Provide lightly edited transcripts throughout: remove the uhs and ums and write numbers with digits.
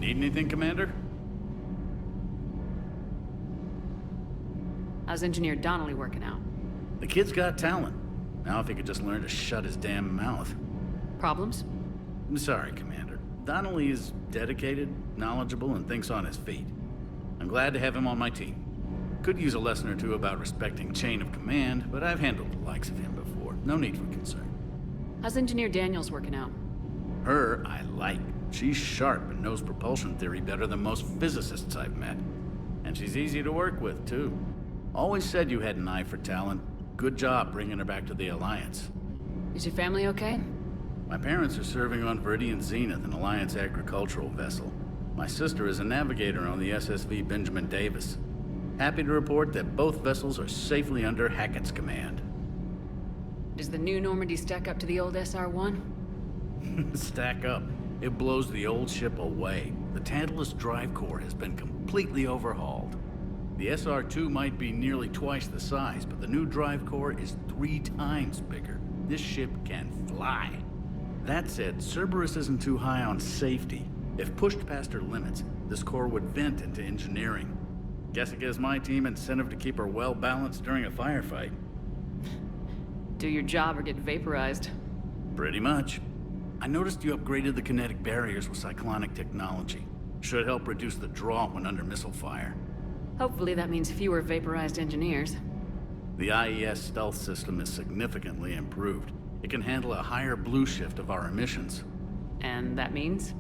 Need anything, Commander? How's Engineer Donnelly working out? The kid's got talent. Now if he could just learn to shut his damn mouth. Problems? I'm sorry, Commander. Donnelly is dedicated, knowledgeable, and thinks on his feet. I'm glad to have him on my team. Could use a lesson or two about respecting chain of command, but I've handled the likes of him before. No need for concern. How's Engineer Daniels working out? Her, I like. She's sharp and knows propulsion theory better than most physicists I've met. And she's easy to work with, too. Always said you had an eye for talent. Good job bringing her back to the Alliance. Is your family okay? My parents are serving on Viridian Zenith, an Alliance agricultural vessel. My sister is a navigator on the SSV Benjamin Davis. Happy to report that both vessels are safely under Hackett's command. Does the new Normandy stack up to the old SR-1? Stack up. It blows the old ship away. The Tantalus drive core has been completely overhauled. The SR-2 might be nearly twice the size, but the new drive core is 3 times bigger. This ship can fly. That said, Cerberus isn't too high on safety. If pushed past her limits, this core would vent into engineering. Guess it gives my team incentive to keep her well balanced during a firefight. Do your job or get vaporized. Pretty much. I noticed you upgraded the kinetic barriers with cyclonic technology. Should help reduce the draw when under missile fire. Hopefully that means fewer vaporized engineers. The IES stealth system is significantly improved. It can handle a higher blue shift of our emissions. And that means?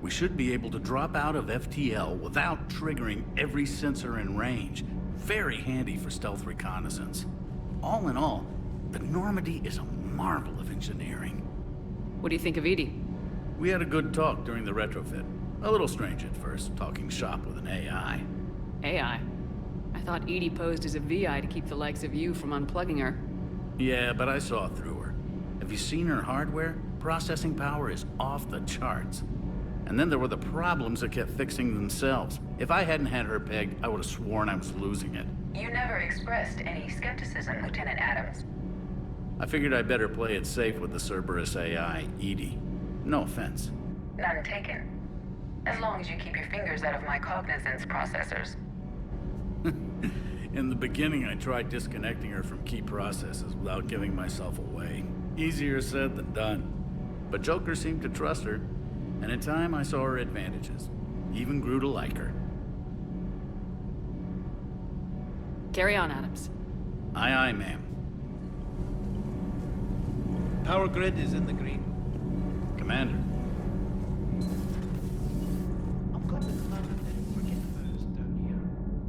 We should be able to drop out of FTL without triggering every sensor in range. Very handy for stealth reconnaissance. All in all, the Normandy is a marvel of engineering. What do you think of Edie? We had a good talk during the retrofit. A little strange at first, talking shop with an AI. AI? I thought Edie posed as a VI to keep the likes of you from unplugging her. Yeah, but I saw through her. Have you seen her hardware? Processing power is off the charts. And then there were the problems that kept fixing themselves. If I hadn't had her pegged, I would have sworn I was losing it. You never expressed any skepticism, Lieutenant Adams. I figured I'd better play it safe with the Cerberus AI, Edie. No offense. None taken. As long as you keep your fingers out of my cognizance processors. In the beginning, I tried disconnecting her from key processes without giving myself away. Easier said than done. But Joker seemed to trust her, and in time I saw her advantages. Even grew to like her. Carry on, Adams. Aye, aye, ma'am. Power grid is in the green. Commander. I'm glad the commander didn't forget about us down here.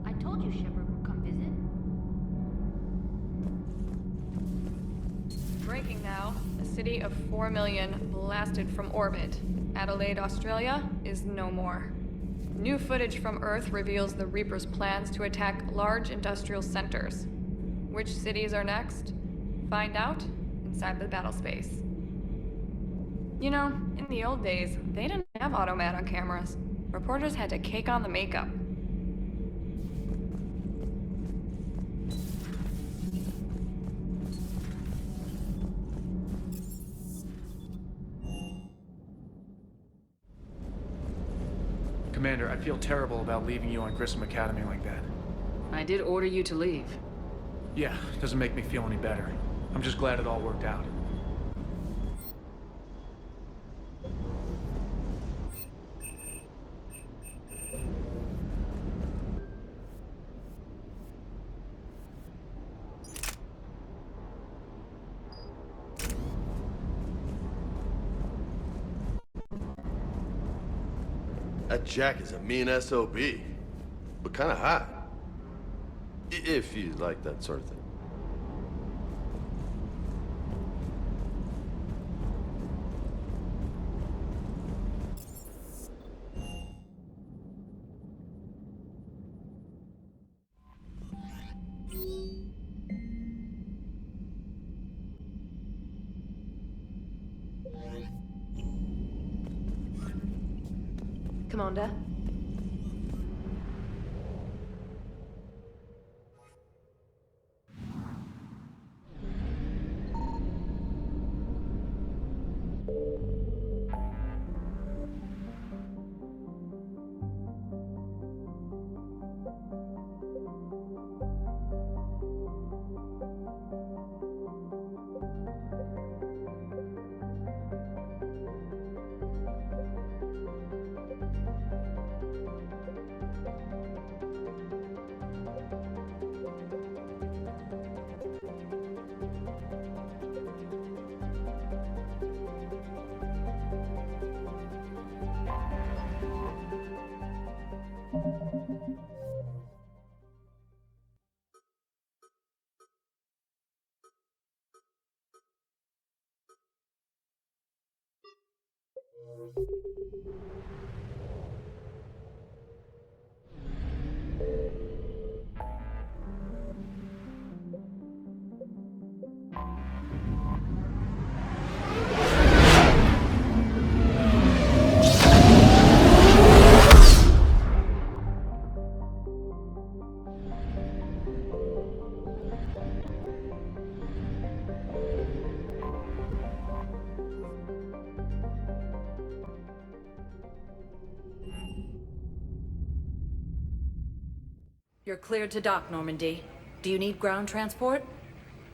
I told you Shepard would come visit. Breaking now. A city of 4 million blasted from orbit. Adelaide, Australia is no more. New footage from Earth reveals the Reaper's plans to attack large industrial centers. Which cities are next? Find out inside the battle space. You know, in the old days, they didn't have automat on cameras. Reporters had to cake on the makeup. Commander, I feel terrible about leaving you on Grissom Academy like that. I did order you to leave. Yeah, doesn't make me feel any better. I'm just glad it all worked out. That Jack is a mean SOB, but kind of hot. If you like that sort of thing. Commander. You're cleared to dock, Normandy. Do you need ground transport?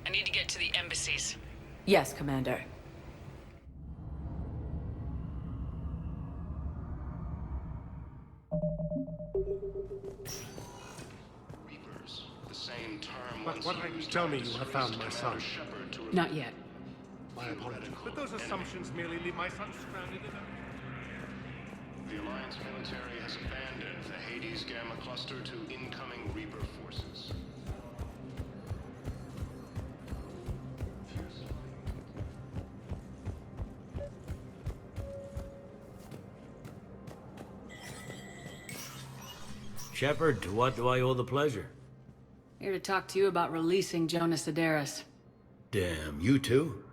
I need to get to the embassies. Yes, Commander. Reapers, the same term But once what right you used tell by me you have found my son? Shepard to Not yet. My apologies. But those assumptions merely leave my son stranded in a... The Alliance military has abandoned the Hades Gamma cluster to incoming Reaper forces. Shepard, to what do I owe the pleasure? Here to talk to you about releasing Jonas Sedaris. Damn, you too?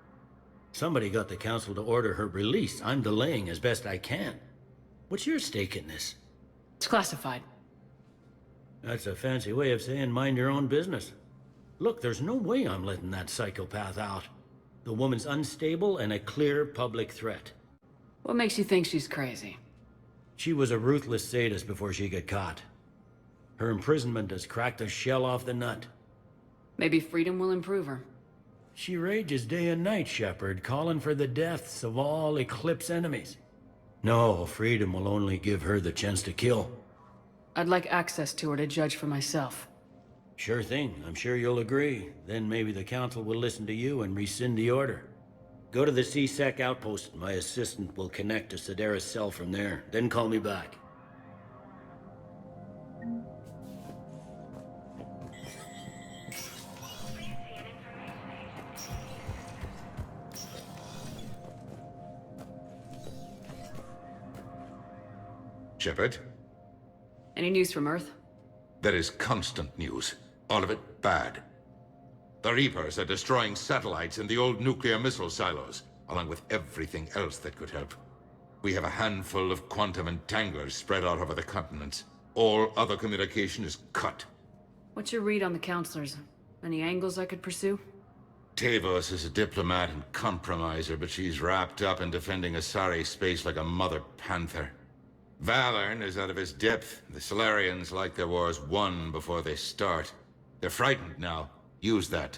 Somebody got the council to order her release. I'm delaying as best I can. What's your stake in this? It's classified. That's a fancy way of saying mind your own business. Look, there's no way I'm letting that psychopath out. The woman's unstable and a clear public threat. What makes you think she's crazy? She was a ruthless sadist before she got caught. Her imprisonment has cracked the shell off the nut. Maybe freedom will improve her. She rages day and night, Shepard, calling for the deaths of all Eclipse enemies. No, freedom will only give her the chance to kill. I'd like access to her to judge for myself. Sure thing, I'm sure you'll agree. Then maybe the council will listen to you and rescind the order. Go to the C-Sec outpost. My assistant will connect to Sedaris' cell from there. Then call me back. Shepard, Any news from Earth? there is constant news. All of it bad. The Reapers are destroying satellites and the old nuclear missile silos, along with everything else that could help. We have a handful of quantum entanglers spread out over the continents. All other communication is cut. What's your read on the counselors? Any angles I could pursue? Tavos is a diplomat and compromiser, but she's wrapped up in defending Asari space like a mother panther. Valorn is out of his depth. The Solarians like their wars won before they start. They're frightened now. Use that.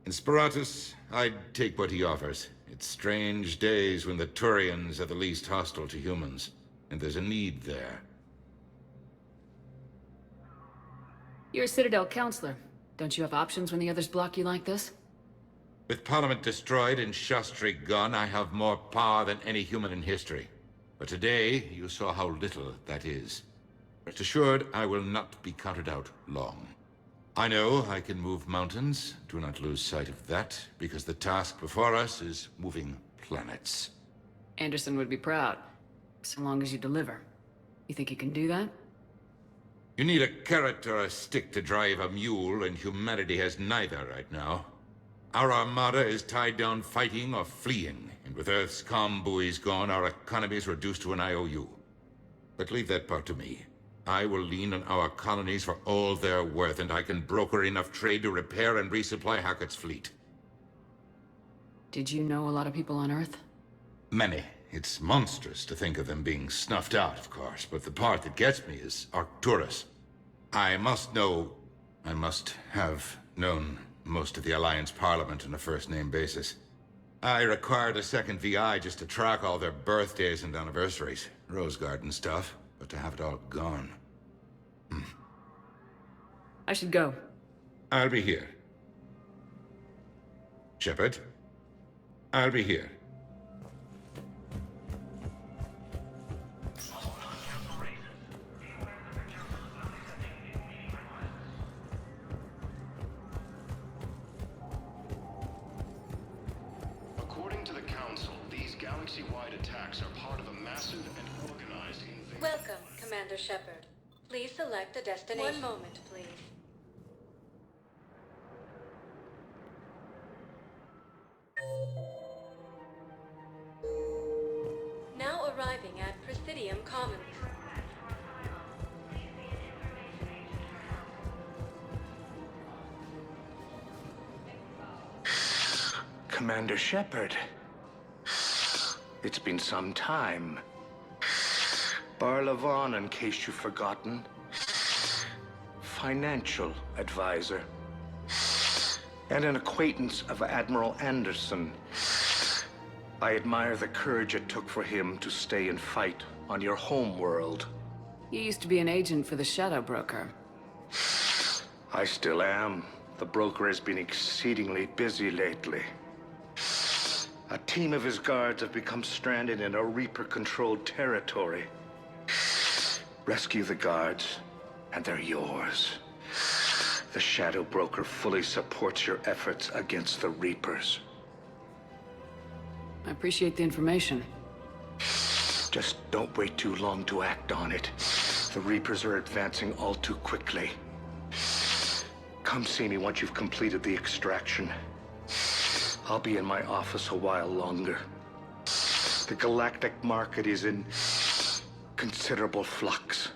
In Sparatus, I'd take what he offers. It's strange days when the Turians are the least hostile to humans, and there's a need there. You're a Citadel counselor. Don't you have options when the others block you like this? With Parliament destroyed and Shastri gone, I have more power than any human in history. But today, you saw how little that is. Rest assured, I will not be counted out long. I know I can move mountains. Do not lose sight of that, because the task before us is moving planets. Anderson would be proud, so long as you deliver. You think you can do that? You need a carrot or a stick to drive a mule, and humanity has neither right now. Our armada is tied down fighting or fleeing, and with Earth's comm buoys gone, our economy is reduced to an IOU. But leave that part to me. I will lean on our colonies for all they're worth, and I can broker enough trade to repair and resupply Hackett's fleet. Did you know a lot of people on Earth? Many. It's monstrous to think of them being snuffed out, of course, but the part that gets me is Arcturus. I must have known most of the Alliance Parliament on a first-name basis. I required a second VI just to track all their birthdays and anniversaries. Rose Garden stuff, but to have it all gone. I should go. I'll be here. Shepard, I'll be here. Commander Shepard. Please select a destination. 1 moment, please. Now arriving at Presidium Commons. Commander Shepard. It's been some time. Barlavon, in case you've forgotten. Financial advisor. And an acquaintance of Admiral Anderson. I admire the courage it took for him to stay and fight on your home world. You used to be an agent for the Shadow Broker. I still am. The broker has been exceedingly busy lately. A team of his guards have become stranded in a Reaper-controlled territory. Rescue the guards, and they're yours. The Shadow Broker fully supports your efforts against the Reapers. I appreciate the information. Just don't wait too long to act on it. The Reapers are advancing all too quickly. Come see me once you've completed the extraction. I'll be in my office a while longer. The galactic market is in considerable flux.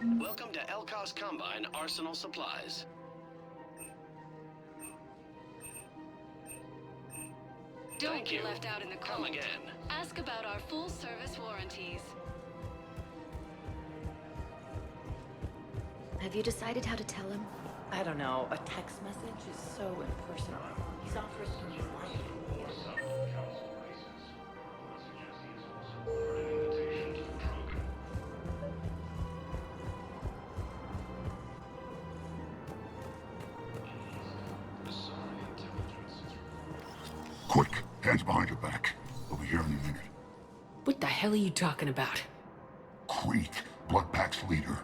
Welcome to Elkos Combine Arsenal Supplies. Don't be left out in the cold. Come again. Ask about our full-service warranties. Have you decided how to tell him? I don't know. A text message is so impersonal. He's off risking his life. Quick, hands behind your back. We'll be here in a minute. What the hell are you talking about? Crete, Blood Pack's leader.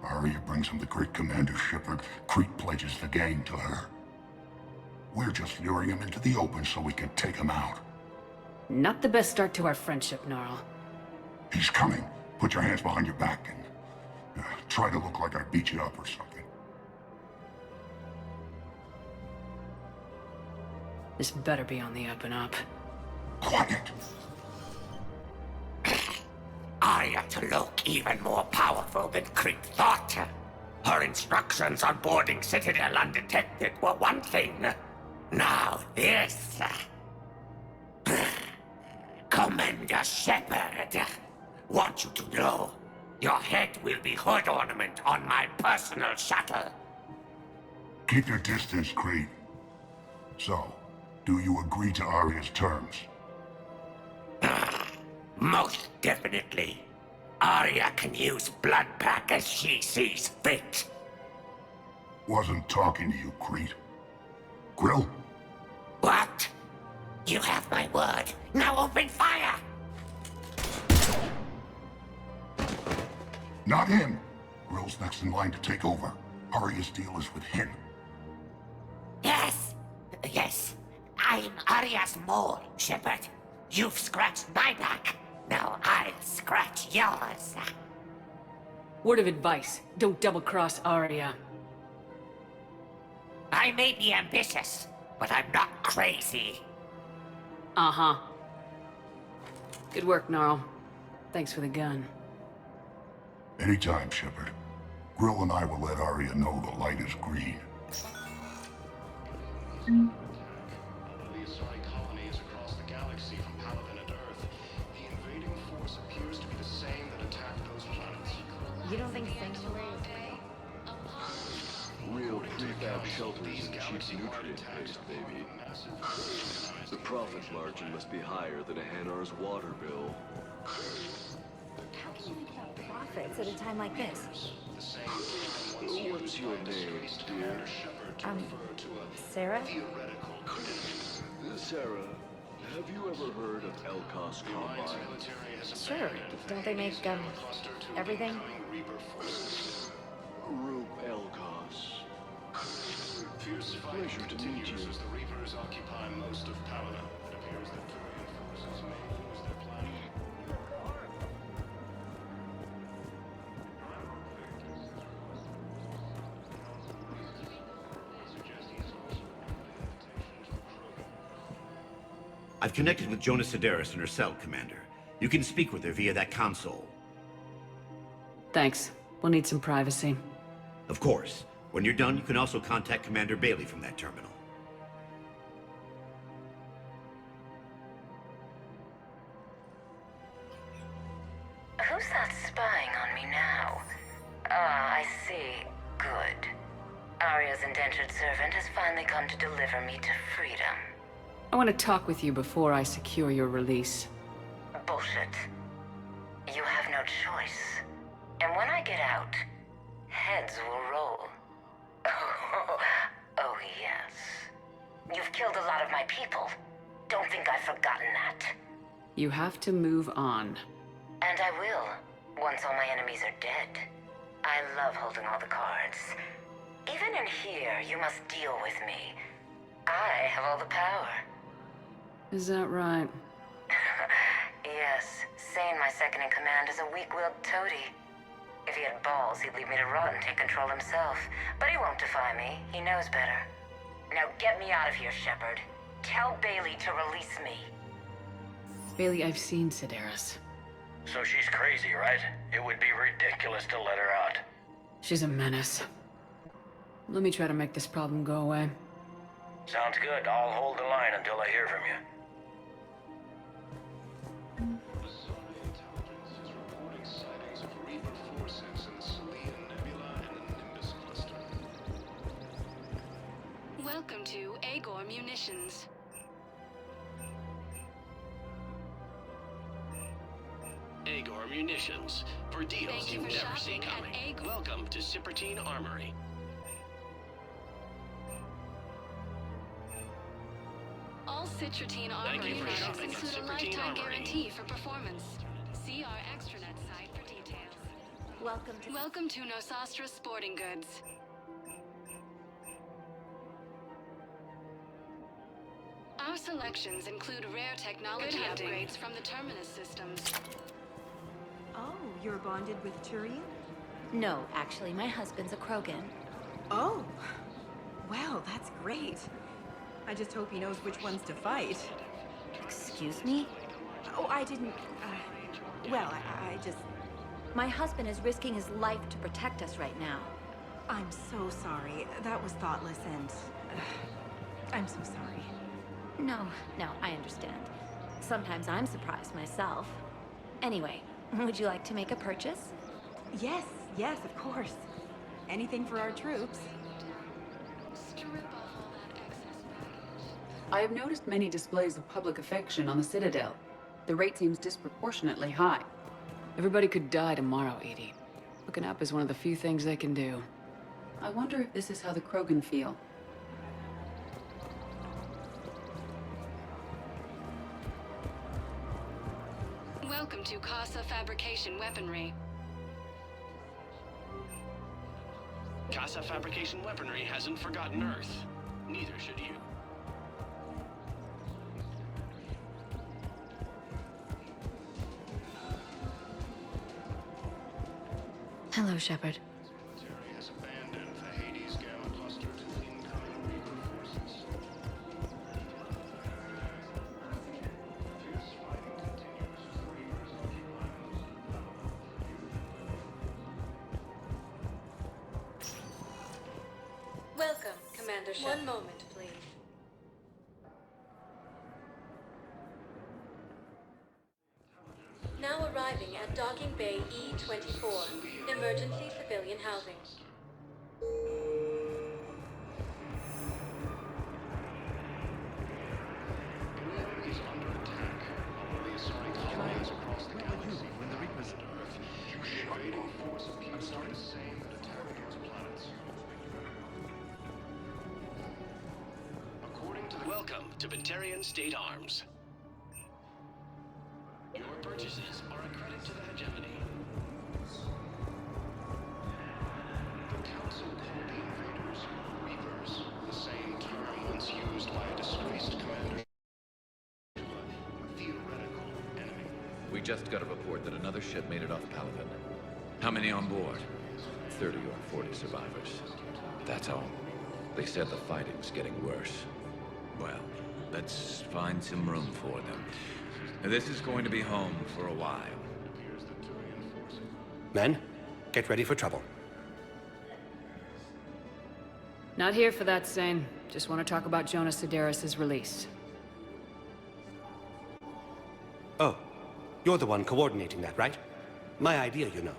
Arya brings him the great Commander Shepard. Crete pledges the gang to her. We're just luring him into the open so we can take him out. Not the best start to our friendship, Gnarl. He's coming. Put your hands behind your back and try to look like I beat you up or something. This better be on the up and up. Quiet! Arya to look even more powerful than Crete thought. Her instructions on boarding Citadel undetected were one thing. Now this. Commander Shepard, want you to know, your head will be hood ornament on my personal shuttle. Keep your distance, Crete. So, do you agree to Arya's terms? Most definitely. Arya can use Blood Pack as she sees fit. Wasn't talking to you, Crete. Grill? What? You have my word. Now open fire! Not him. Grill's next in line to take over. Arya's deal is with him. Yes. Yes. I'm Arya's mole, Shepard. You've scratched my back. Now I'll scratch yours. Word of advice, don't double-cross Arya. I may be ambitious, but I'm not crazy. Uh-huh. Good work, Gnarl. Thanks for the gun. Anytime, Shepard. Grill and I will let Arya know the light is green. The Asari colonies across the galaxy from Paladin and Earth. The invading force appears to be the same that attacked those planets. You don't think Sanctuary is Real prefab shelters and cheap nutrient-based, baby. The profit margin must be higher than a Hanar's water bill. How can you think about profits at a time like this? What's your name, dear? Sarah? Sarah, have you ever heard of Elkos Combine? Sure. Don't they make, everything? Rube Elkos. Fierce fighting continues as the Reapers occupy most of Paladin. It appears that Krogan forces may lose their plan. I've connected with Jonas Sedaris in her cell, Commander. You can speak with her via that console. Thanks. We'll need some privacy. Of course. When you're done, you can also contact Commander Bailey from that terminal. Who's that spying on me now? Ah, I see. Good. Arya's indentured servant has finally come to deliver me to freedom. I want to talk with you before I secure your release. Bullshit. You have no choice. And when I get out, heads will roll. Oh, yes. You've killed a lot of my people. Don't think I've forgotten that. You have to move on. And I will, once all my enemies are dead. I love holding all the cards. Even in here, you must deal with me. I have all the power. Is that right? Yes, Sane, my second-in-command, is a weak-willed toady. If he had balls, he'd leave me to rot and take control himself. But he won't defy me. He knows better. Now get me out of here, Shepard. Tell Bailey to release me. Bailey, I've seen Sedaris. So she's crazy, right? It would be ridiculous to let her out. She's a menace. Let me try to make this problem go away. Sounds good. I'll hold the line until I hear from you. Welcome to Agor Munitions. Agor Munitions. For deals you've never seen coming. Welcome to Cipertine Armory. All Citrotine Armory products include a lifetime guarantee for performance. See our extranet site for details. Welcome to Nosastra Sporting Goods. Our selections include rare technology upgrades from the Terminus systems. Oh, you're bonded with Turian? No, actually, my husband's a Krogan. Oh, well, that's great. I just hope he knows which ones to fight. Excuse me? Oh, I didn't, well, I just... My husband is risking his life to protect us right now. I'm so sorry. That was thoughtless and... I'm so sorry. No, I understand. Sometimes I'm surprised myself. Anyway, would you like to make a purchase? Yes, of course. Anything for our troops. I have noticed many displays of public affection on the Citadel. The rate seems disproportionately high. Everybody could die tomorrow, Edie. Looking up is one of the few things they can do. I wonder if this is how the Krogan feel. Welcome to Casa Fabrication Weaponry. Casa Fabrication Weaponry hasn't forgotten Earth. Neither should you. Hello, Shepard. Terry has abandoned the Hades Gamma cluster to incoming Reaper forces. Fierce fighting continues as the Reapers occupy Welcome, Commander Shepard. One moment, please. Now arriving at Docking Bay E-24, emergency civilian housing. is under attack. All the Asari colonies across the galaxy from the Reapers and Earth. The invading force appears to be the same that attacked those planets. According to the... Welcome to Batarian State Arms. Your purchases are a credit to the hegemony. The Council called the invaders Reapers, the same term once used by a disgraced commander. Theoretical enemy. We just got a report that another ship made it off Paladin. How many on board? 30 or 40 survivors. That's all. They said the fighting's getting worse. Well, Let's find some room for them. This is going to be home for a while. Men, get ready for trouble. Not here for that, Sane. Just want to talk about Jonas Sedaris' release. Oh, you're the one coordinating that, right? My idea, you know.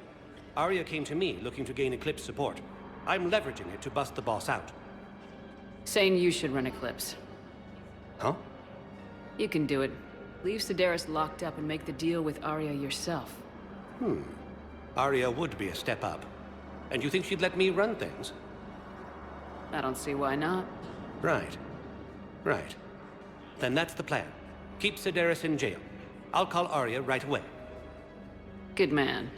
Arya came to me looking to gain Eclipse support. I'm leveraging it to bust the boss out. Sane, you should run Eclipse. Huh? You can do it. Leave Sedaris locked up and make the deal with Arya yourself. Arya would be a step up. And you think she'd let me run things? I don't see why not. Right. Right. Then that's the plan. Keep Sedaris in jail. I'll call Arya right away. Good man.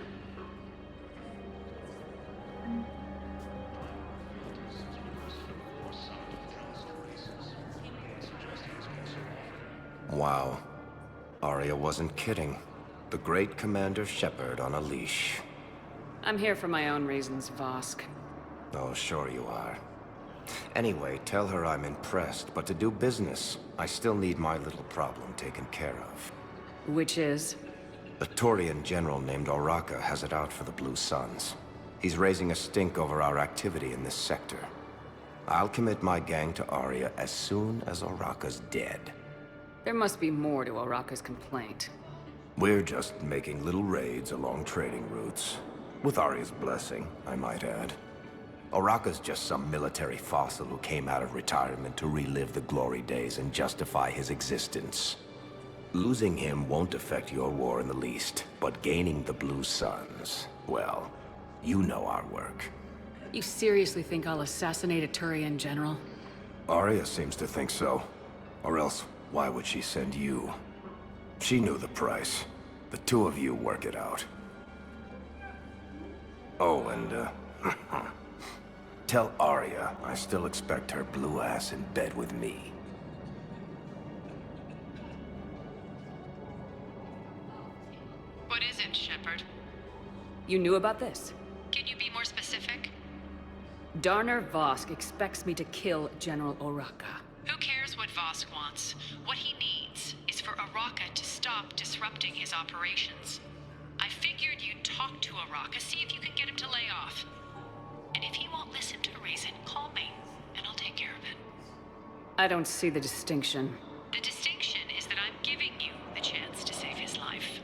Wow. Arya wasn't kidding. The great Commander Shepard on a leash. I'm here for my own reasons, Vosk. Oh, sure you are. Anyway, tell her I'm impressed, but to do business, I still need my little problem taken care of. Which is? A Turian general named Oraka has it out for the Blue Suns. He's raising a stink over our activity in this sector. I'll commit my gang to Arya as soon as Oraka's dead. There must be more to Oraka's complaint. We're just making little raids along trading routes. With Arya's blessing, I might add. Oraka's just some military fossil who came out of retirement to relive the glory days and justify his existence. Losing him won't affect your war in the least, but gaining the Blue Suns, well, you know our work. You seriously think I'll assassinate a Turian general? Arya seems to think so. Or else, why would she send you? She knew the price. The two of you work it out. Oh, and, tell Arya I still expect her blue ass in bed with me. What is it, Shepard? You knew about this? Can you be more specific? Darner Vosk expects me to kill General Oraka. Who cares what Vosk wants? What he needs is for Oraka to stop disrupting his operations. I figured you'd talk to Oraka, see if you can get him to lay off. And if he won't listen to reason, call me, and I'll take care of it. I don't see the distinction. The distinction is that I'm giving you the chance to save his life.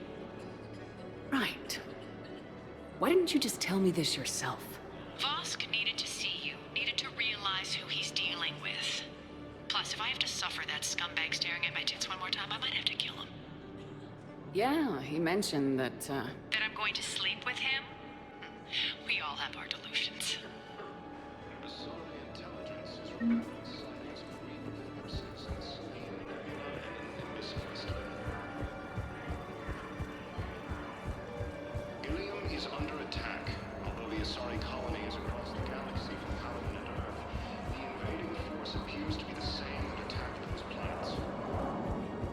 Right. Why didn't you just tell me this yourself? Vosk needed to see you, needed to realize who he's dealing with. Plus, if I have to suffer that scumbag staring at my tits one more time, I might have to kill him. Yeah, he mentioned that, That I'm going to sleep with him? We all have our delusions. Ilium is under attack. Although the Asari colony is across the galaxy from Paladin and Earth, the invading force appears to be the same that attacked those planets.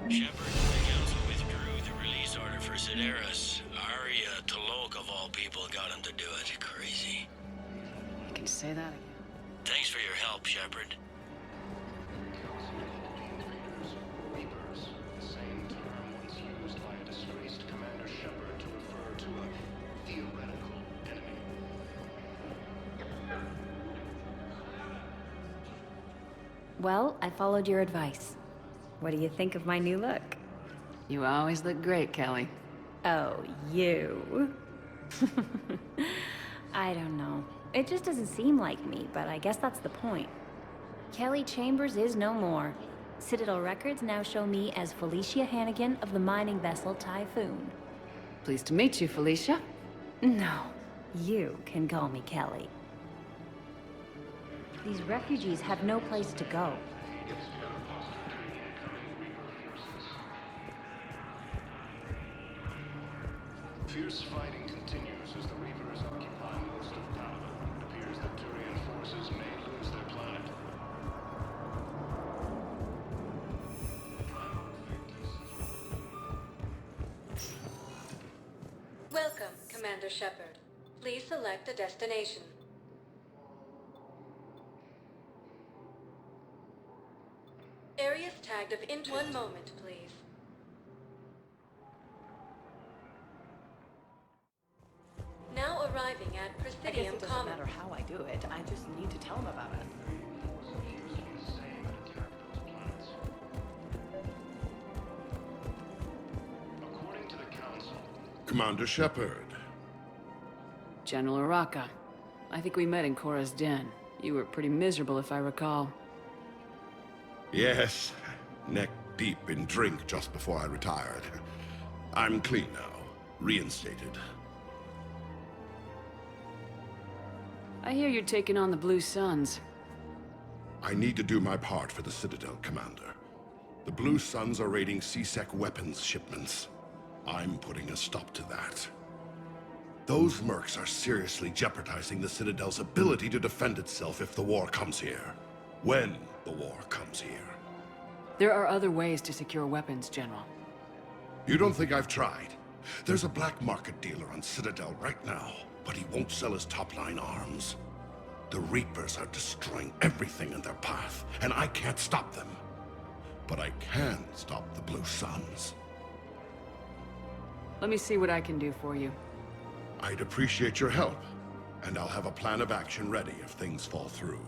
Shepard, the Council withdrew the release order for Sedaris. Arya Talok, of all people, got him to do it. Crazy. You can say that again. Thanks for your help, Shepard. Reapers, the same term once used by a disgraced Commander Shepard to refer to a theoretical enemy. Well, I followed your advice. What do you think of my new look? You always look great, Kelly. Oh, you. I don't know. It just doesn't seem like me, but I guess that's the point. Kelly Chambers is no more. Citadel records now show me as Felicia Hannigan of the mining vessel Typhoon. Pleased to meet you, Felicia. No, you can call me Kelly. These refugees have no place to go. Fierce fighting continues as the Reapers occupy most of Paladin. It appears that Turian forces may lose their planet. Welcome, Commander Shepard. Please select a destination. Area tagged of in 1 moment, please. Now arriving at I guess Presidium it doesn't Commons. matter how I do it. I just need to tell him about it. According to the Council, Commander Shepard. General Araka. I think we met in Korra's den. You were pretty miserable, if I recall. Yes, neck deep in drink just before I retired. I'm clean now, reinstated. I hear you're taking on the Blue Suns. I need to do my part for the Citadel, Commander. The Blue Suns are raiding C-Sec weapons shipments. I'm putting a stop to that. Those mercs are seriously jeopardizing the Citadel's ability to defend itself if the war comes here. When the war comes here. There are other ways to secure weapons, General. You don't think I've tried? There's a black market dealer on Citadel right now, but he won't sell his top-line arms. The Reapers are destroying everything in their path, and I can't stop them. But I can stop the Blue Suns. Let me see what I can do for you. I'd appreciate your help, and I'll have a plan of action ready if things fall through.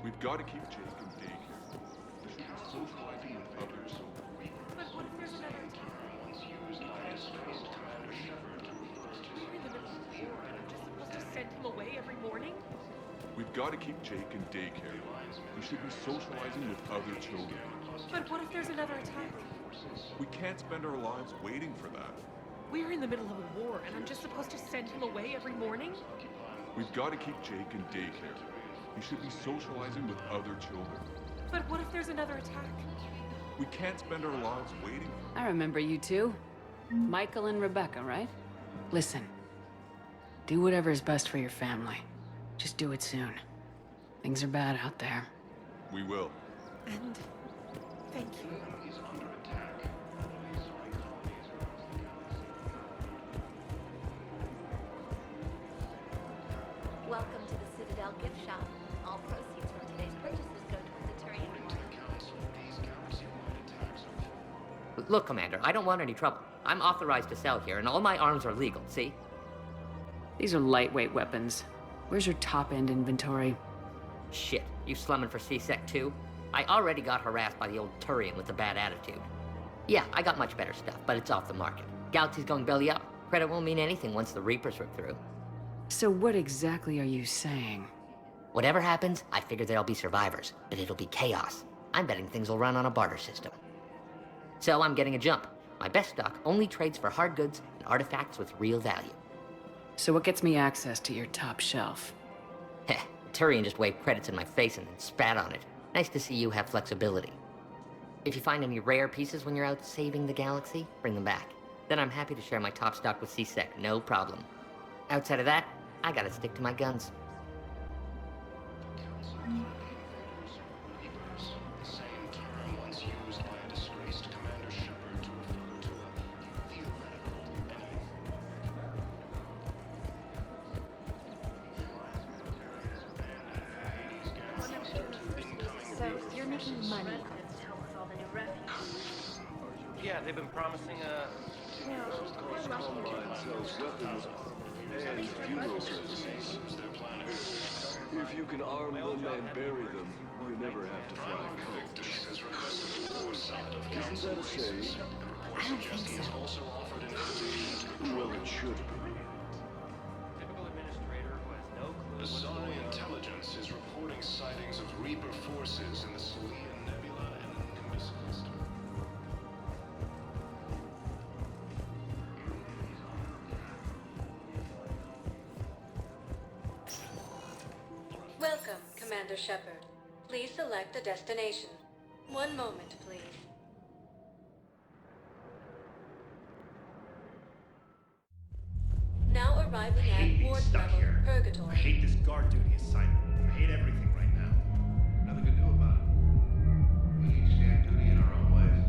We've got to keep Jake in daycare. There should be socializing with others. But what if there's another attack? We're in the middle of the war, and I'm just supposed to send him away every morning? We've got to keep Jake in daycare. He should be socializing with other children. But what if there's another attack? We can't spend our lives waiting for that. We're in the middle of a war, and I'm just supposed to send him away every morning? We've got to keep Jake in daycare. He should be socializing with other children. But what if there's another attack? We can't spend our lives waiting. I remember you two. Michael and Rebecca, right? Listen. Do whatever is best for your family. Just do it soon. Things are bad out there. We will. And thank you. Welcome to the Citadel gift shop. All proceeds from today's purchases go towards the Turian. Look, Commander, I don't want any trouble. I'm authorized to sell here, and all my arms are legal, see? These are lightweight weapons. Where's your top-end inventory? Shit, you slumming for C-Sec too? I already got harassed by the old Turian with a bad attitude. Yeah, I got much better stuff, but it's off the market. Galaxy's going belly up. Credit won't mean anything once the Reapers rip through. So what exactly are you saying? Whatever happens, I figure there'll be survivors, but it'll be chaos. I'm betting things will run on a barter system. So I'm getting a jump. My best stock only trades for hard goods and artifacts with real value. So what gets me access to your top shelf? Heh, Turian just waved credits in my face and then spat on it. Nice to see you have flexibility. If you find any rare pieces when you're out saving the galaxy, bring them back. Then I'm happy to share my top stock with C-Sec, no problem. Outside of that, I gotta stick to my guns. The same term once used by a disgraced Commander Shepard to refer to a theoretical enemy. So, you're making money. Yeah, they've been promising Line sells weapons and funeral services. If you can arm them and bury them, you never have to fly coach. Isn't that a saying? I don't think so. Well, it should be. Asari intelligence is reporting sightings of Reaper forces in the Salian Nebula and Nimbus cluster. Welcome, Commander Shepard. Please select a destination. 1 moment, please. Now arriving at Ward Level, Purgatory. I hate this guard duty assignment. I hate everything right now. Nothing to do about it. We each stand duty in our own ways.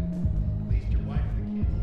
At least your wife and the kids.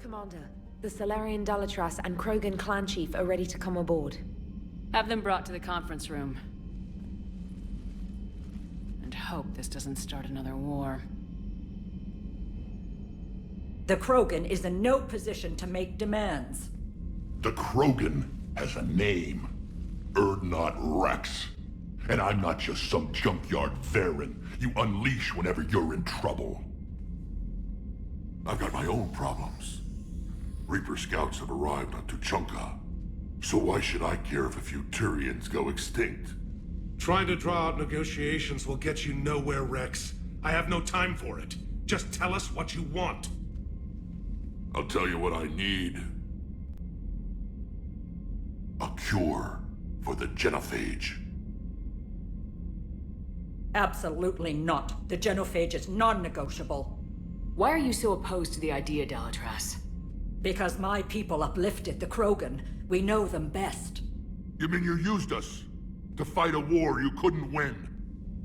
Commander, the Salarian Dalatras and Krogan clan chief are ready to come aboard. Have them brought to the conference room. And hope this doesn't start another war. The Krogan is in no position to make demands. The Krogan has a name. Urdnot Rex. And I'm not just some junkyard Varen you unleash whenever you're in trouble. I've got my own problems. Reaper scouts have arrived on Tuchanka. So why should I care if a few Turians go extinct? Trying to draw out negotiations will get you nowhere, Rex. I have no time for it. Just tell us what you want. I'll tell you what I need. A cure for the genophage. Absolutely not. The genophage is non-negotiable. Why are you so opposed to the idea, Dalatras? Because my people uplifted the Krogan. We know them best. You mean you used us to fight a war you couldn't win?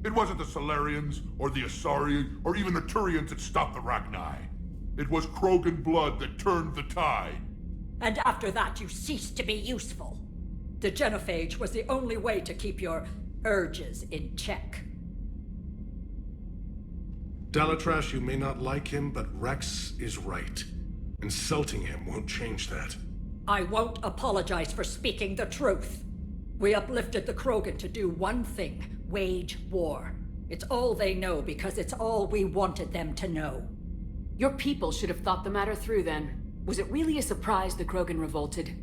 It wasn't the Salarians, or the Asari, or even the Turians that stopped the Rachni. It was Krogan blood that turned the tide. And after that, you ceased to be useful. The genophage was the only way to keep your urges in check. Dalatras, you may not like him, but Rex is right. Insulting him won't change that. I won't apologize for speaking the truth. We uplifted the Krogan to do one thing: wage war. It's all they know because it's all we wanted them to know. Your people should have thought the matter through then. Was it really a surprise the Krogan revolted?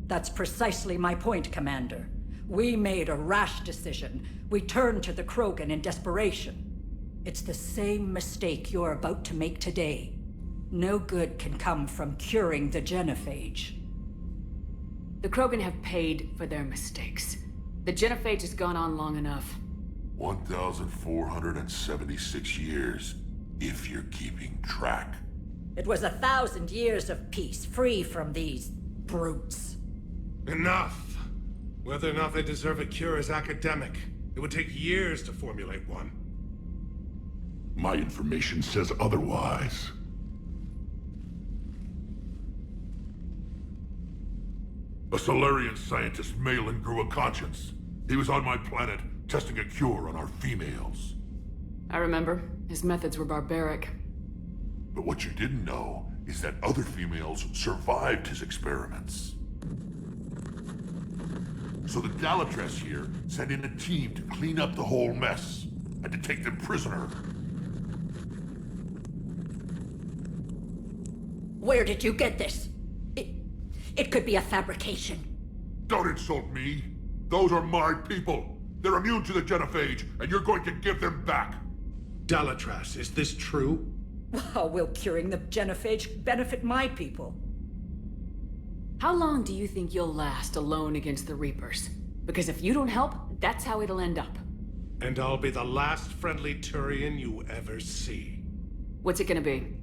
That's precisely my point, Commander. We made a rash decision. We turned to the Krogan in desperation. It's the same mistake you're about to make today. No good can come from curing the genophage. The Krogan have paid for their mistakes. The genophage has gone on long enough. 1,476 years, if you're keeping track. It was 1,000 years of peace, free from these brutes. Enough! Whether or not they deserve a cure is academic. It would take years to formulate one. My information says otherwise. A Solarian scientist, Malin, grew a conscience. He was on my planet, testing a cure on our females. I remember. His methods were barbaric. But what you didn't know is that other females survived his experiments. So the Dalatras here sent in a team to clean up the whole mess, and to take them prisoner. Where did you get this? It could be a fabrication. Don't insult me. Those are my people. They're immune to the genophage, and you're going to give them back. Dalatras, is this true? How will curing the genophage benefit my people? How long do you think you'll last alone against the Reapers? Because if you don't help, that's how it'll end up. And I'll be the last friendly Turian you ever see. What's it gonna be?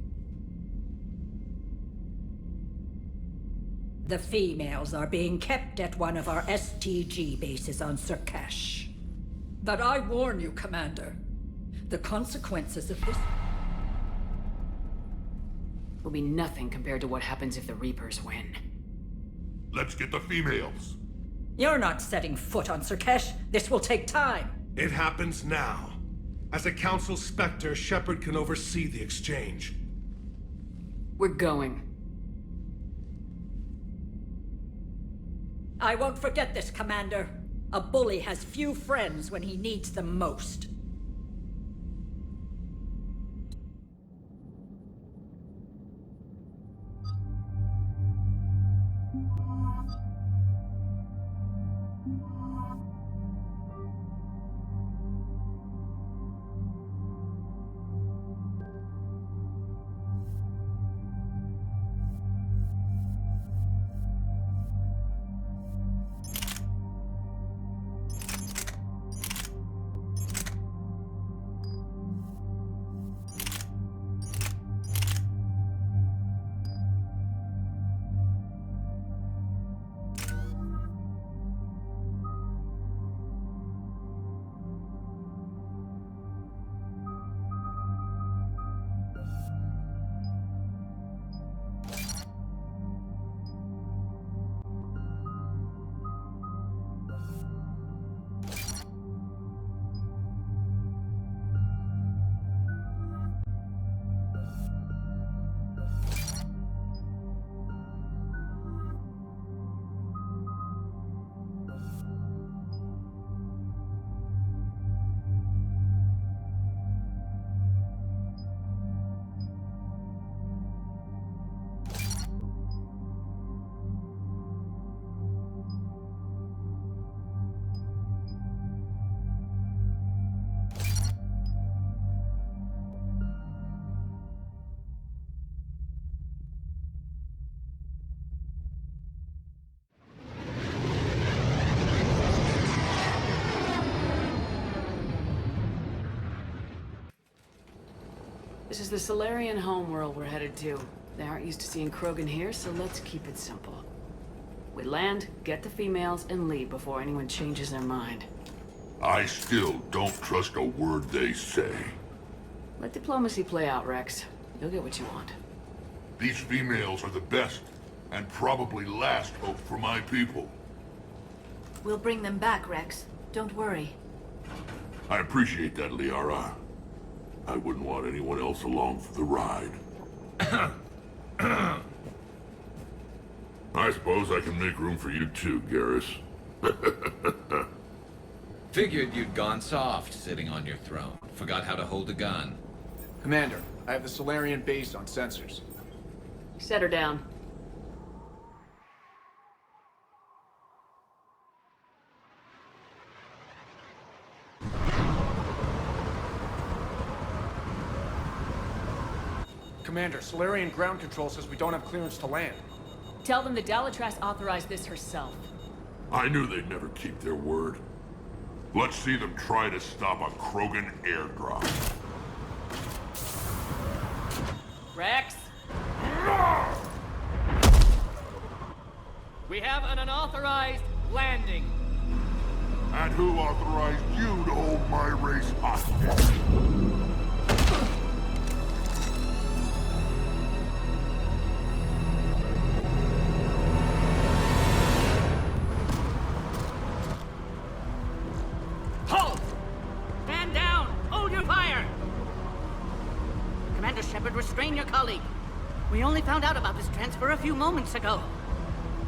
The females are being kept at one of our STG bases on Surkesh. But I warn you, Commander, the consequences of this will be nothing compared to what happens if the Reapers win. Let's get the females. You're not setting foot on Surkesh. This will take time. It happens now. As a Council Spectre, Shepard can oversee the exchange. We're going. I won't forget this, Commander. A bully has few friends when he needs them most. This is the Solarian homeworld we're headed to. They aren't used to seeing Krogan here, so let's keep it simple. We land, get the females, and leave before anyone changes their mind. I still don't trust a word they say. Let diplomacy play out, Rex. You'll get what you want. These females are the best, and probably last hope for my people. We'll bring them back, Rex. Don't worry. I appreciate that, Liara. I wouldn't want anyone else along for the ride. I suppose I can make room for you too, Garrus. Figured you'd gone soft sitting on your throne. Forgot how to hold a gun. Commander, I have the Solarian base on sensors. Set her down. Commander, Solarian ground control says we don't have clearance to land. Tell them the Dalatrass authorized this herself. I knew they'd never keep their word. Let's see them try to stop a Krogan airdrop. Rex? We have an unauthorized landing. And who authorized you to hold my race hostage? Halt! Stand down! Hold your fire! Commander Shepard, restrain your colleague. We only found out about this transfer a few moments ago.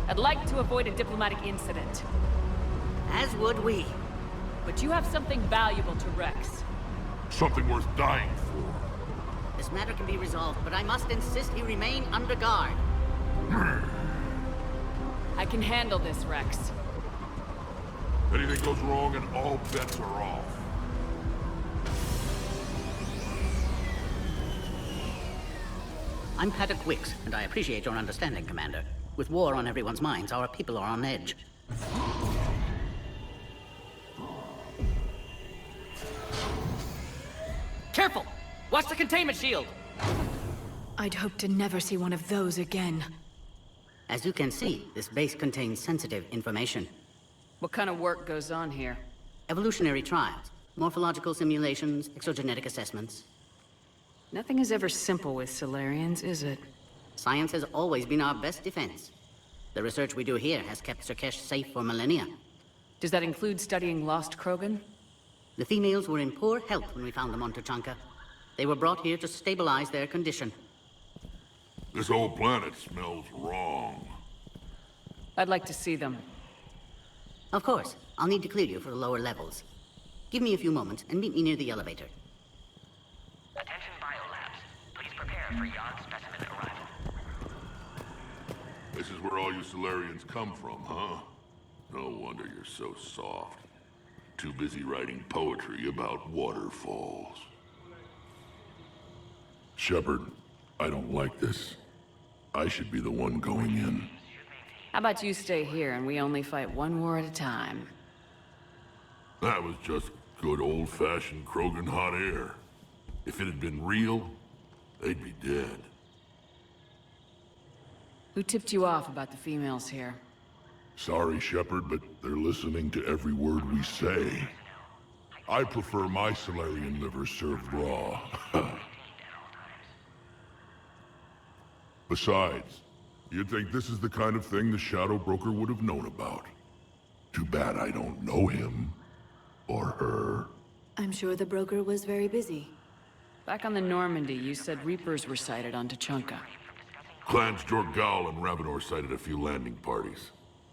I'd like to avoid a diplomatic incident. As would we. But you have something valuable to Rex. Something worth dying for. This matter can be resolved, but I must insist he remain under guard. I can handle this, Rex. Anything goes wrong and all bets are off. I'm Paddock Wicks, and I appreciate your understanding, Commander. With war on everyone's minds, our people are on edge. Careful! Watch the containment shield! I'd hope to never see one of those again. As you can see, this base contains sensitive information. What kind of work goes on here? Evolutionary trials, morphological simulations, exogenetic assessments. Nothing is ever simple with Solarians, is it? Science has always been our best defense. The research we do here has kept Surkesh safe for millennia. Does that include studying lost Krogan? The females were in poor health when we found them on Tuchanka. They were brought here to stabilize their condition. This whole planet smells wrong. I'd like to see them. Of course. I'll need to clear you for the lower levels. Give me a few moments and meet me near the elevator. Attention biolabs. Please prepare for yacht specimen arrival. This is where all you Solarians come from, huh? No wonder you're so soft. Too busy writing poetry about waterfalls. Shepard, I don't like this. I should be the one going in. How about you stay here and we only fight one war at a time? That was just good old-fashioned Krogan hot air. If it had been real, they'd be dead. Who tipped you off about the females here? Sorry, Shepard, but they're listening to every word we say. I prefer my Solarian liver served raw. Besides, you'd think this is the kind of thing the Shadow Broker would have known about. Too bad I don't know him. Or her. I'm sure the broker was very busy. Back on the Normandy, you said Reapers were sighted on Tuchanka. Clans Jorgal and Ravenor sighted a few landing parties.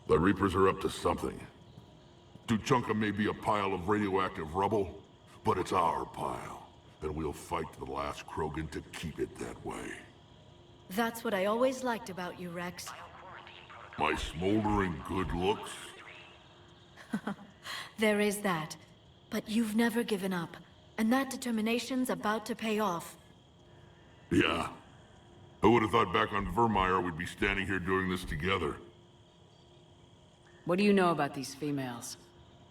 The Reapers are up to something. Tuchanka may be a pile of radioactive rubble, but it's our pile. And we'll fight to the last Krogan to keep it that way. That's what I always liked about you, Rex. My smoldering good looks? There is that. But you've never given up. And that determination's about to pay off. Yeah. Who would have thought back on Vermeer we'd be standing here doing this together? What do you know about these females?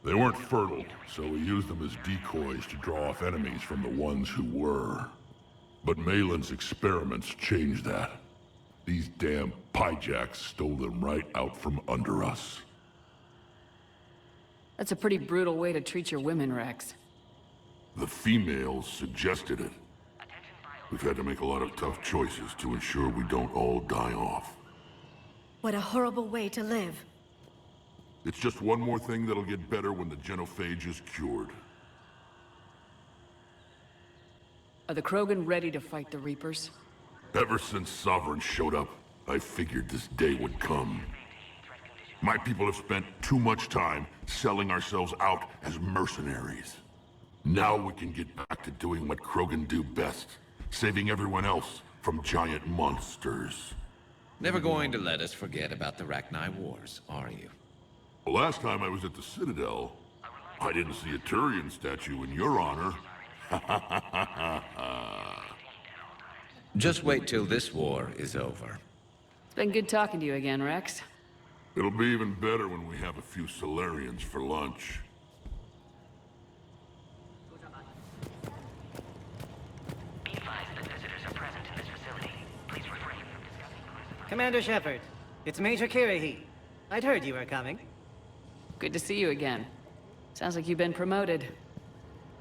They weren't fertile, so we used them as decoys to draw off enemies from the ones who were. But Malin's experiments changed that. These damn pyjacks stole them right out from under us. That's a pretty brutal way to treat your women, Rex. The females suggested it. We've had to make a lot of tough choices to ensure we don't all die off. What a horrible way to live. It's just one more thing that'll get better when the genophage is cured. Are the Krogan ready to fight the Reapers? Ever since Sovereign showed up, I figured this day would come. My people have spent too much time selling ourselves out as mercenaries. Now we can get back to doing what Krogan do best, saving everyone else from giant monsters. Never going to let us forget about the Rachni Wars, are you? The last time I was at the Citadel, I didn't see a Turian statue in your honor. Just wait till this war is over. It's been good talking to you again, Rex. It'll be even better when we have a few Solarians for lunch. Commander Shepard, it's Major Kirahi. I'd heard you were coming. Good to see you again. Sounds like you've been promoted.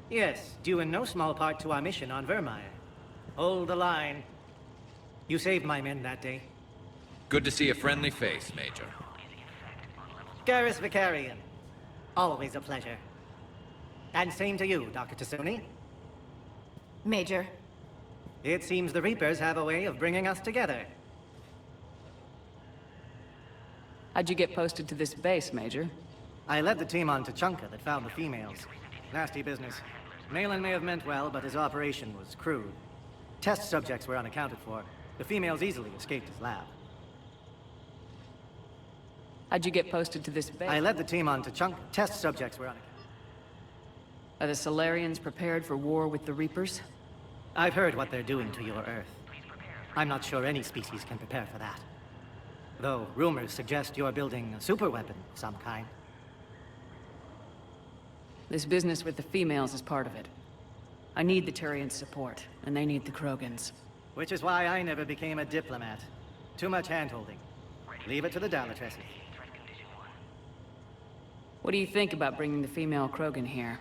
Yes, due in no small part to our mission on Vermeer. Hold the line. You saved my men that day. Good to see a friendly face, Major. Garrus Vicarian. Always a pleasure. And same to you, Dr. T'Soni. Major. It seems the Reapers have a way of bringing us together. How'd you get posted to this base, Major? I led the team on Tuchanka that found the females. Nasty business. Malin may have meant well, but his operation was crude. Test subjects were unaccounted for. The females easily escaped his lab. How'd you get posted to this base? I led the team on Tuchanka. Test subjects were unaccounted for. Are the Solarians prepared for war with the Reapers? I've heard what they're doing to your Earth. I'm not sure any species can prepare for that. Though rumors suggest you're building a superweapon of some kind. This business with the females is part of it. I need the Turians' support, and they need the Krogans. Which is why I never became a diplomat. Too much hand-holding. Leave it to the Dalatresses. What do you think about bringing the female Krogan here?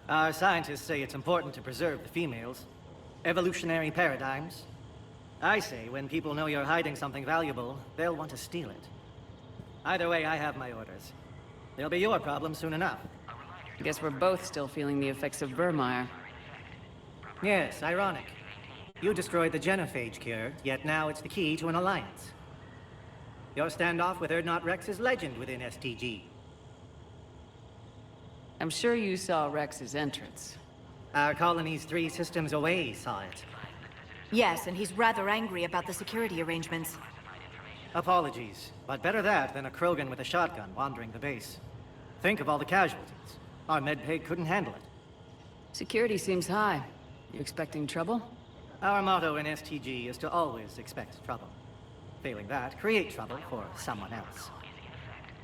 Our scientists say it's important to preserve the females. Evolutionary paradigms. I say when people know you're hiding something valuable, they'll want to steal it. Either way, I have my orders. They'll be your problem soon enough. I guess we're both still feeling the effects of Vermeer. Yes, ironic. You destroyed the genophage cure, yet now it's the key to an alliance. Your standoff with Erdnot Rex is legend within STG. I'm sure you saw Rex's entrance. Our colony's 3 systems away saw it. Yes, and he's rather angry about the security arrangements. Apologies, but better that than a Krogan with a shotgun wandering the base. Think of all the casualties. Our medbay couldn't handle it. Security seems high. You expecting trouble? Our motto in STG is to always expect trouble. Failing that, create trouble for someone else.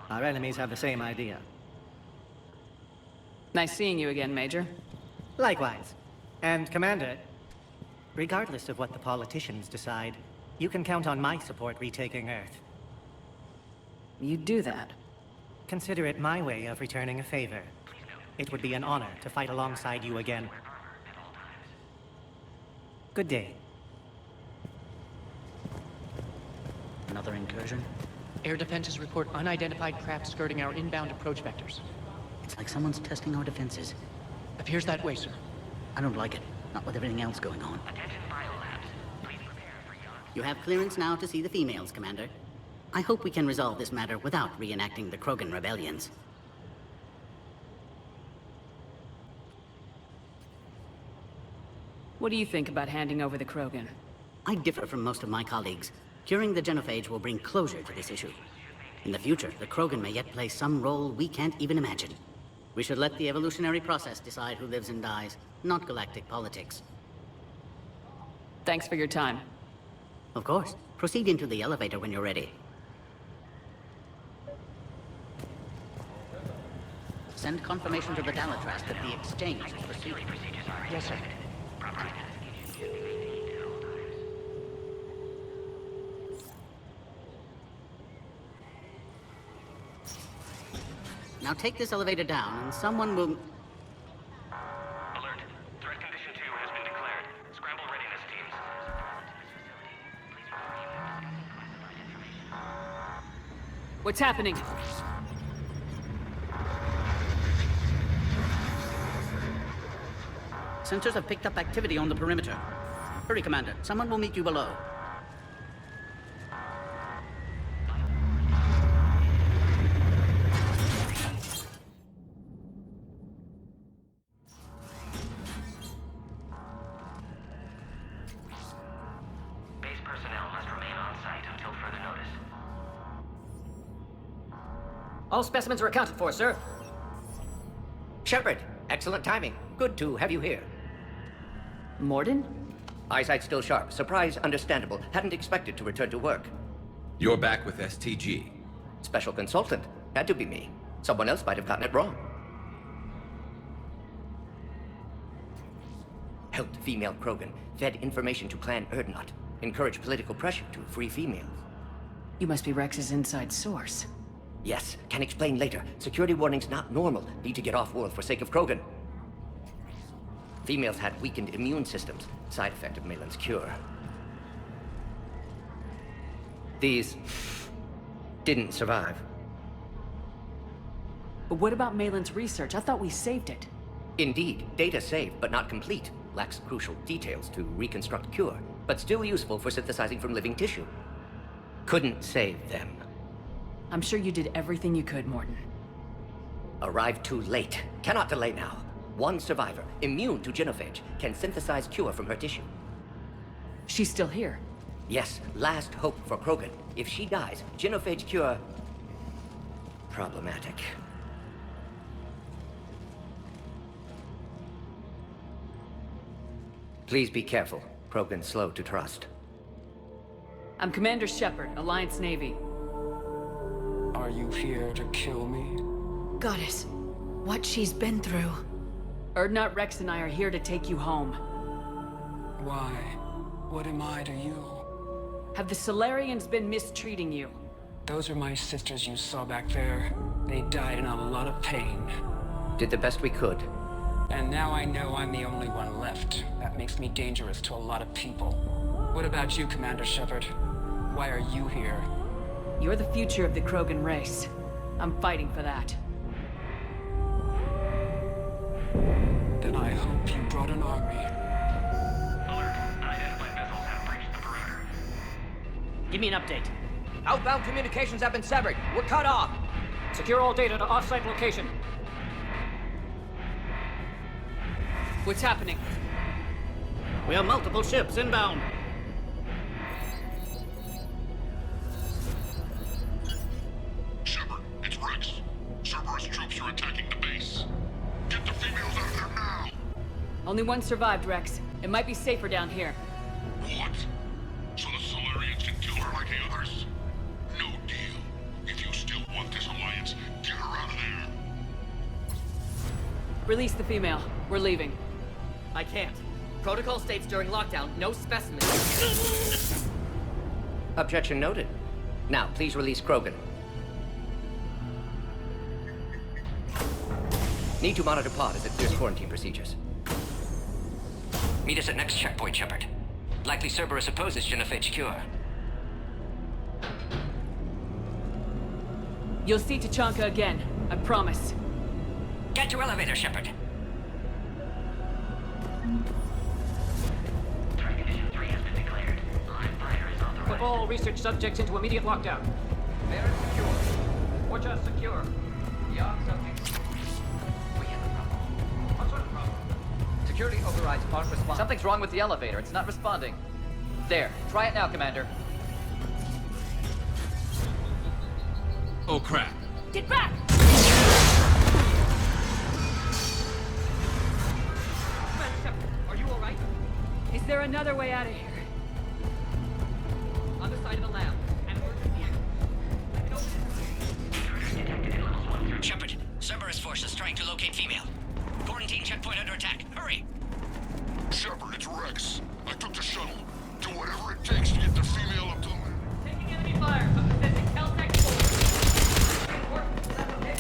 Our enemies have the same idea. Nice seeing you again, Major. Likewise. And Commander, regardless of what the politicians decide, you can count on my support retaking Earth. You do that? Consider it my way of returning a favor. It would be an honor to fight alongside you again. Good day. Another incursion? Air defenses report unidentified craft skirting our inbound approach vectors. It's like someone's testing our defenses. Appears that way, sir. I don't like it. Not with everything else going on. You have clearance now to see the females, Commander. I hope we can resolve this matter without reenacting the Krogan rebellions. What do you think about handing over the Krogan? I differ from most of my colleagues. Curing the genophage will bring closure to this issue. In the future, the Krogan may yet play some role we can't even imagine. We should let the evolutionary process decide who lives and dies, not galactic politics. Thanks for your time. Of course. Proceed into the elevator when you're ready. Send confirmation to the Dalatras that the exchange is proceeding. Yes, sir. Now take this elevator down, and someone will... Alert. Threat condition 2 has been declared. Scramble readiness teams. What's happening? Sensors have picked up activity on the perimeter. Hurry, Commander. Someone will meet you below. Base personnel must remain on site until further notice. All specimens are accounted for, sir. Shepard, excellent timing. Good to have you here. Morden? Eyesight still sharp. Surprise understandable. Hadn't expected to return to work. You're back with STG. Special consultant. Had to be me. Someone else might have gotten it wrong. Helped female Krogan. Fed information to Clan Erdnot. Encouraged political pressure to free females. You must be Rex's inside source. Yes, can explain later. Security warnings not normal. Need to get off-world for sake of Krogan. Females had weakened immune systems. Side effect of Malin's cure. These didn't survive. But what about Malin's research? I thought we saved it. Indeed, data saved, but not complete. Lacks crucial details to reconstruct cure, but still useful for synthesizing from living tissue. Couldn't save them. I'm sure you did everything you could, Morden. Arrived too late. Cannot delay now. One survivor, immune to genophage, can synthesize cure from her tissue. She's still here. Yes, last hope for Krogan. If she dies, genophage cure... problematic. Please be careful. Krogan's slow to trust. I'm Commander Shepard, Alliance Navy. Are you here to kill me? Goddess, what she's been through. Erdnot, Rex, and I are here to take you home. Why? What am I to you? Have the Solarians been mistreating you? Those are my sisters you saw back there. They died in a lot of pain. Did the best we could. And now I know I'm the only one left. That makes me dangerous to a lot of people. What about you, Commander Shepard? Why are you here? You're the future of the Krogan race. I'm fighting for that. Then I hope you brought an army. Alert. Unidentified vessels have breached the perimeter. Give me an update. Outbound communications have been severed. We're cut off. Secure all data to off-site location. What's happening? We have multiple ships inbound. Shepard, it's Rex. Cerberus troops are attacking the base. Get the females out of there now! Only one survived, Rex. It might be safer down here. What? So the Solarians can kill her like the others? No deal. If you still want this alliance, get her out of there. Release the female. We're leaving. I can't. Protocol states during lockdown, no specimens. Objection noted. Now, please release Krogan. Need to monitor pod as it clears quarantine procedures. Meet us at next checkpoint, Shepard. Likely Cerberus opposes genophage cure. You'll see Tachanka again. I promise. Get to elevator, Shepard. Threat condition 3 has been declared. Live fire is authorized. Put all research subjects into immediate lockdown. They're secure. Watch us secure. Young subjects. We have a problem. What sort of problem? Security overrides aren't responding. Something's wrong with the elevator. It's not responding. There. Try it now, Commander. Oh crap. Get back! Are you alright? Is there another way out of here? On the side of the lab. And Shepard, Cerberus force is trying to locate female. Quarantine checkpoint under attack. Hurry! Shepard, it's Rex. I took the shuttle. Do whatever it takes to get the female up to the... Taking enemy fire. I'm sending Caltech forward. Important. That's okay.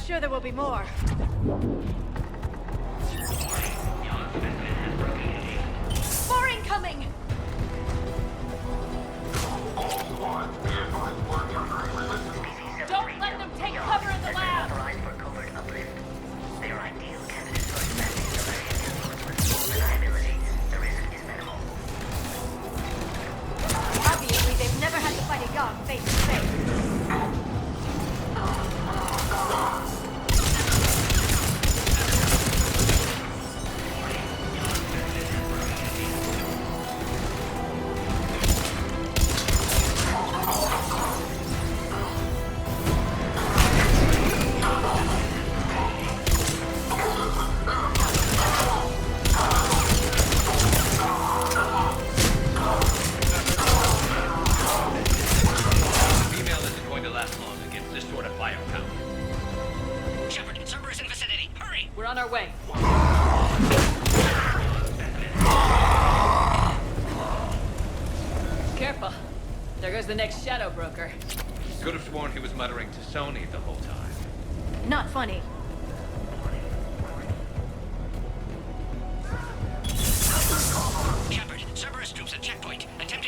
sure there will be more. More incoming! Don't let them take cover in the lab! They're ideal candidates for expanding Solarian technology. Reliability, the risk is minimal. Obviously, they've never had to fight a young face to face. We're on our way. Careful. There goes the next shadow broker. Could have sworn he was muttering to Sony the whole time. Not funny. Shepard, Cerberus troops at checkpoint. Attempt